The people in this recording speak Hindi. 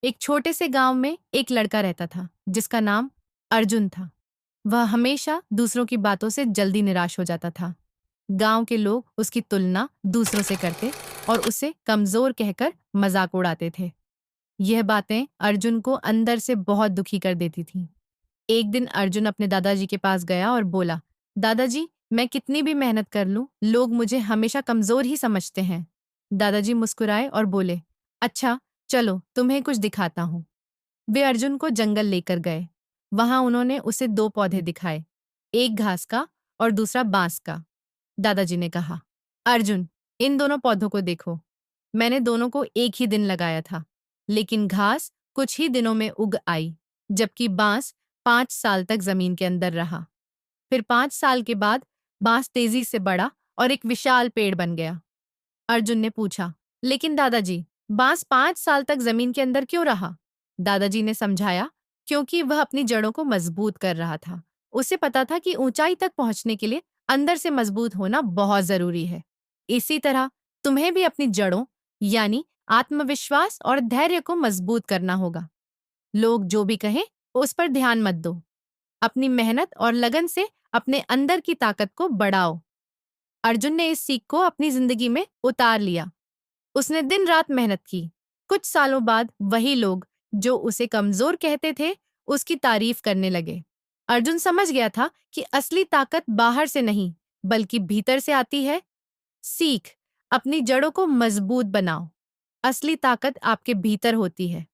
एक छोटे से गांव में एक लड़का रहता था जिसका नाम अर्जुन था। वह हमेशा दूसरों की बातों से जल्दी निराश हो जाता था। गांव के लोग उसकी तुलना दूसरों से करते और उसे कमजोर कहकर मजाक उड़ाते थे। यह बातें अर्जुन को अंदर से बहुत दुखी कर देती थीं। एक दिन अर्जुन अपने दादाजी के पास गया और बोला, दादाजी, मैं कितनी भी मेहनत कर लूं, लोग मुझे हमेशा कमजोर ही समझते हैं। दादाजी मुस्कुराए और बोले, अच्छा, चलो तुम्हें कुछ दिखाता हूँ। वे अर्जुन को जंगल लेकर गए। वहां उन्होंने उसे दो पौधे दिखाए, एक घास का और दूसरा बांस का। दादाजी ने कहा, अर्जुन, इन दोनों पौधों को देखो। मैंने दोनों को एक ही दिन लगाया था, लेकिन घास कुछ ही दिनों में उग आई, जबकि बांस 5 साल तक जमीन के अंदर रहा। फिर 5 साल के बाद बांस तेजी से बढ़ा और एक विशाल पेड़ बन गया। अर्जुन ने पूछा, लेकिन दादाजी, बांस 5 साल तक जमीन के अंदर क्यों रहा? दादाजी ने समझाया, क्योंकि वह अपनी जड़ों को मजबूत कर रहा था। उसे पता था कि ऊंचाई तक पहुंचने के लिए अंदर से मजबूत होना बहुत जरूरी है। इसी तरह तुम्हें भी अपनी जड़ों यानी आत्मविश्वास और धैर्य को मजबूत करना होगा। लोग जो भी कहें उस पर ध्यान मत दो। अपनी मेहनत और लगन से अपने अंदर की ताकत को बढ़ाओ। अर्जुन ने इस सीख को अपनी जिंदगी में उतार लिया। उसने दिन रात मेहनत की। कुछ सालों बाद वही लोग जो उसे कमजोर कहते थे, उसकी तारीफ करने लगे। अर्जुन समझ गया था कि असली ताकत बाहर से नहीं, बल्कि भीतर से आती है। सीख, अपनी जड़ों को मजबूत बनाओ। असली ताकत आपके भीतर होती है।